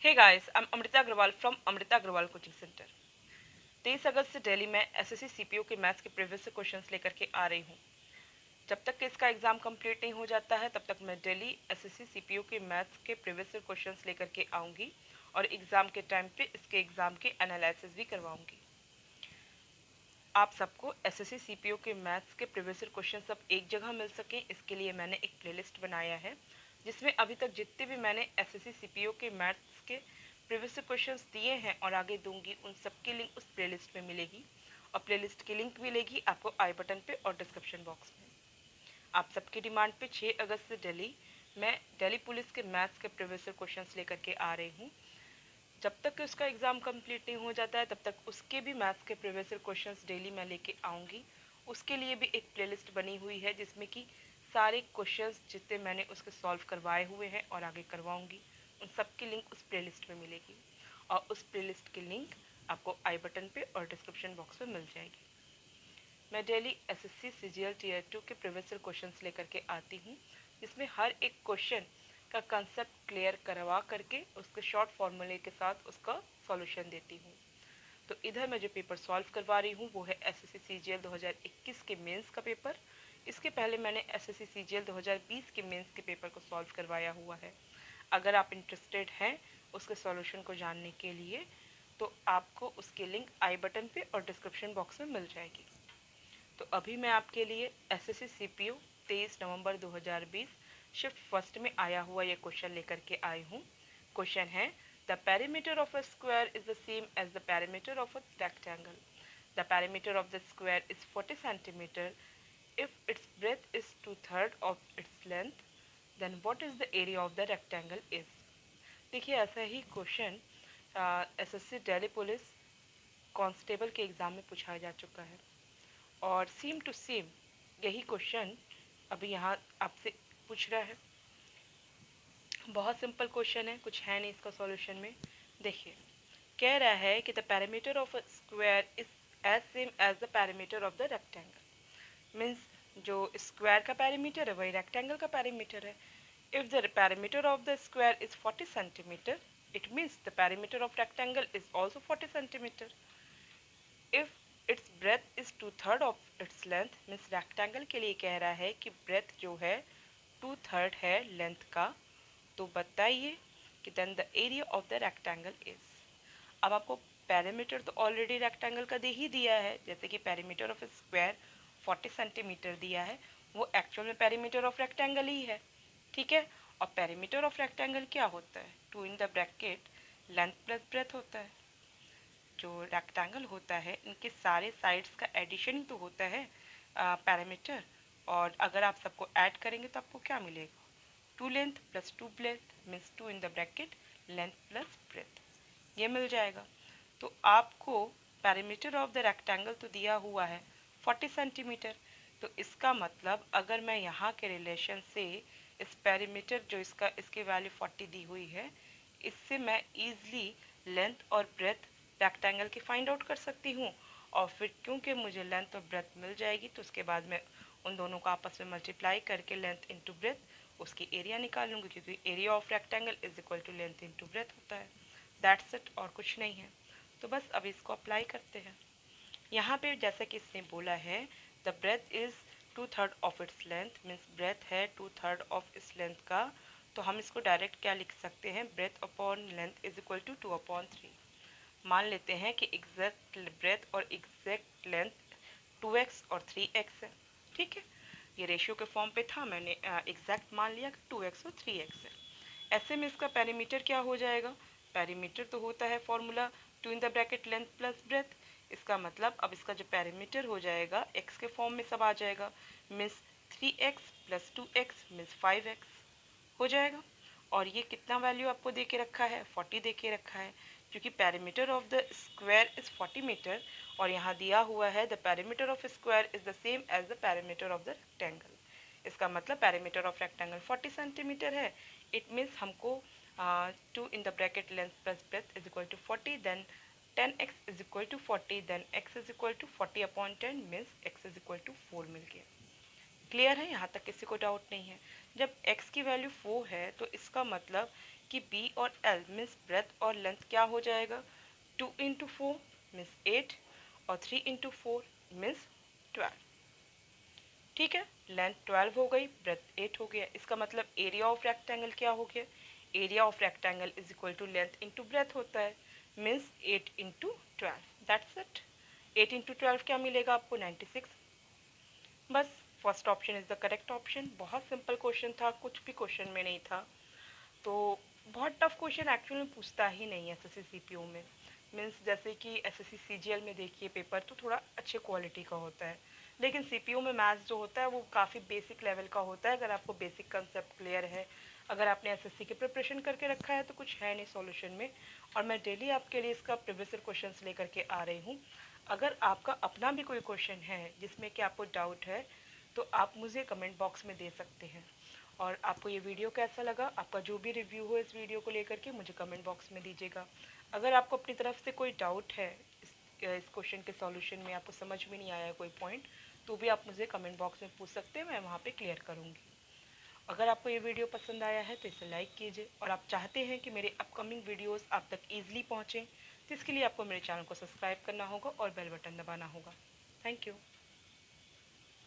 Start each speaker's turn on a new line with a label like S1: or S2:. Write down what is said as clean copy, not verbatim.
S1: Hey guys, I'm Amrita Agrawal from Amrita Agrawal Coaching Center. 23 अगस्त से दिल्ली में SSC CPU के maths के previous से क्वेश्चंस लेकर के आ रही हूँ। जब तक कि इसका एग्ज़ाम कंप्लीट नहीं हो जाता है तब तक मैं डेली एसएससी सीपीयू के मैथ्स के प्रीवियस से क्वेश्चंस लेकर के आऊँगी और एग्ज़ाम के टाइम पे इसके एग्ज़ाम के एनालिसिस भी करवाऊँगी। आप सबको एसएससी सीपीयू के मैथ्स के प्रीवियस क्वेश्चन सब एक जगह मिल सकें, इसके लिए मैंने एक प्लेलिस्ट बनाया है जिसमें अभी तक जितने भी मैंने एसएससी सीपीयू के मैथ्स के प्रीवियस क्वेश्चंस दिए हैं और आगे दूंगी उन सब की लिंक उस प्लेलिस्ट में मिलेगी और प्लेलिस्ट की लिंक मिलेगी आपको आई बटन पे और डिस्क्रिप्शन बॉक्स में। आप सबकी डिमांड पे 6 अगस्त से मैं दिल्ली पुलिस के मैथ्स के प्रीवियस क्वेश्चंस लेकर के आ रही हूँ। जब तक उसका एग्ज़ाम कंप्लीट नहीं हो जाता है तब तक उसके भी मैथ्स के प्रीवियस क्वेश्चंस डेली मैं लेके आऊँगी। उसके लिए भी एक प्लेलिस्ट बनी हुई है जिसमें कि सारे क्वेश्चंस जितने मैंने उसके सॉल्व करवाए हुए हैं और आगे करवाऊँगी उन सब की लिंक उस प्लेलिस्ट में मिलेगी और उस प्लेलिस्ट की लिंक आपको आई बटन पे और डिस्क्रिप्शन बॉक्स में मिल जाएगी। मैं डेली एसएससी सीजीएल टीयर 2 के प्रीवियस क्वेश्चंस लेकर के आती हूँ जिसमें हर एक क्वेश्चन का कंसेप्ट क्लियर करवा करके उसके शॉर्ट फॉर्मूले के साथ उसका सॉल्यूशन देती हूँ। तो इधर मैं जो पेपर सॉल्व करवा रही हूँ वो है एसएससी सीजीएल 2021 के मेंस का पेपर। इसके पहले मैंने एसएससी सीजीएल 2020 के मेंस के पेपर को सॉल्व करवाया हुआ है। अगर आप इंटरेस्टेड हैं उसके सॉल्यूशन को जानने के लिए तो आपको उसकी लिंक आई बटन पे और डिस्क्रिप्शन बॉक्स में मिल जाएगी। तो अभी मैं आपके लिए एसएससी सीपीयू 23 नवंबर 2020 शिफ्ट फर्स्ट में आया हुआ ये क्वेश्चन लेकर के आई हूँ। क्वेश्चन है the perimeter of a square is the same as the perimeter of a rectangle. The perimeter of the square is 40 centimetre if its breadth is 2/3 of its length then what is the area of the rectangle is। देखिए ऐसा ही question SSC Delhi police constable के exam में पूछा जा चुका है और सेम टू सेम यही क्वेश्चन अभी यहाँ आपसे पूछ रहा है। बहुत सिंपल क्वेश्चन है, कुछ है नहीं इसका सॉल्यूशन में। देखिए कह रहा है कि the parameter of a square is as same as the parameter of the rectangle. Means जो स्क्वायर का पैरामीटर है वही रेक्टेंगल का पैरामीटर है। If the parameter of the square is 40 centimetre it means the parameter of rectangle is also 40 centimetre. If its breadth is 2/3 of its length means rectangle के लिए कह रहा है कि ब्रेथ जो है 2/3 है लेंथ का। तो बताइए कि then the area of the rectangle is. अब आपको पैरामीटर तो ऑलरेडी रेक्टेंगल का दे ही दिया है, जैसे कि पैरामीटर ऑफ स्क्वायर 40 सेंटीमीटर दिया है, वो एक्चुअल में पैरामीटर ऑफ रेक्टेंगल ही है। ठीक है, और पैरामीटर ऑफ रेक्टेंगल क्या होता है, 2 in the bracket length plus breath होता है। जो रेक्टेंगल होता है इनके सारे साइड्स का एडिशन ही तो होता है पैरामीटर। और अगर आप सबको ऐड करेंगे तो आपको क्या मिलेगा, 2 length plus 2 breadth means 2 in the bracket length plus breadth, ये मिल जाएगा। तो आपको पैरामीटर ऑफ द रेक्टेंगल तो दिया हुआ है 40 सेंटीमीटर। तो इसका मतलब अगर मैं यहाँ के रिलेशन से इस पैरामीटर जो इसकी वैल्यू 40 दी हुई है इससे मैं ईज़िली लेंथ और ब्रेथ रेक्टेंगल की फाइंड आउट कर सकती हूँ। और फिर क्योंकि मुझे लेंथ और ब्रेथ मिल जाएगी तो उसके बाद मैं उन दोनों को आपस में मल्टीप्लाई करके लेंथ इंटू ब्रेथ उसकी एरिया निकाल लूँगी, क्योंकि area of rectangle is equal to length into breadth होता है। दैट्स इट, और कुछ नहीं है। तो बस अब इसको अप्लाई करते हैं। यहाँ पे जैसा कि इसने बोला है the breadth is 2/3 of its length means breadth है 2/3 ऑफ इस लेंथ का। तो हम इसको डायरेक्ट क्या लिख सकते हैं, breadth upon length is equal to 2/3। मान लेते हैं कि एग्जैक्ट ब्रेथ और एग्जैक्ट लेंथ 2x और 3x है। ठीक है, ये रेशियो के फॉर्म पे था, मैंने एग्जैक्ट मान लिया कि 2x और 3x है। ऐसे में इसका पेरीमीटर क्या हो जाएगा, पेरीमीटर तो होता है formula 2 in the bracket length plus breath. इसका मतलब अब इसका जो पेरीमीटर हो जाएगा x के फॉर्म में सब आ जाएगा, means 3x plus 2x means 5x हो जाएगा। और ये कितना वैल्यू आपको दे के रखा है, 40 दे के रखा है, क्योंकि parameter of the square is 40 metre और यहाँ दिया हुआ है the parameter of square is the same as the parameter of the rectangle. इसका मतलब पैरामीटर ऑफ रेक्टेंगल 40 सेंटीमीटर है। इट मीन्स हमको 2 in the bracket length plus breadth is equal to 40 then 10x is equal to 40 then x is equal to 40/10 means x is equal to 4 मिल गया। Clear है, यहाँ तक किसी को doubt नहीं है। जब x की वैल्यू 4 है तो इसका मतलब कि बी और एल मीन्स ब्रेथ और लेंथ क्या हो जाएगा, 2 इंटू 4 मीन्स 8 और 3 इंटू 4 मीन्स 12। ठीक है, लेंथ 12 हो गई, ब्रेथ 8 हो गया। इसका मतलब एरिया ऑफ रेक्टेंगल क्या हो गया, area of rectangle is equal to length into breadth होता है, means 8 into 12। That's it. 8 into 12 क्या मिलेगा आपको, 96। बस first option is the correct option. बहुत सिंपल क्वेश्चन था, कुछ भी क्वेश्चन में नहीं था। तो बहुत टफ क्वेश्चन एक्चुअली में पूछता ही नहीं है एसएससी सीपीयू में। मीन्स जैसे कि एसएससी सीजीएल में देखिए पेपर तो थोड़ा अच्छे क्वालिटी का होता है, लेकिन सीपीयू में मैथ्स जो होता है वो काफ़ी बेसिक लेवल का होता है। अगर आपको बेसिक कंसेप्ट क्लियर है, अगर आपने एसएससी की प्रिपरेशन करके रखा है तो कुछ है नहीं सॉल्यूशन में। और मैं डेली आपके लिए इसका प्रीवियस क्वेश्चंस लेकर के आ रही हूँ। अगर आपका अपना भी कोई क्वेश्चन है जिसमें कि आपको डाउट है तो आप मुझे कमेंट बॉक्स में दे सकते हैं। और आपको ये वीडियो कैसा लगा, आपका जो भी रिव्यू हो इस वीडियो को लेकर के मुझे कमेंट बॉक्स में दीजिएगा। अगर आपको अपनी तरफ से कोई डाउट है इस क्वेश्चन के सॉल्यूशन में, आपको समझ में नहीं आया कोई पॉइंट, तो भी आप मुझे कमेंट बॉक्स में पूछ सकते हैं, मैं वहाँ पे क्लियर करूँगी। अगर आपको ये वीडियो पसंद आया है तो इसे लाइक कीजिए, और आप चाहते हैं कि मेरे अपकमिंग वीडियोस आप तक ईजिली पहुँचें तो इसके लिए आपको मेरे चैनल को सब्सक्राइब करना होगा और बेल बटन दबाना होगा। Thank you.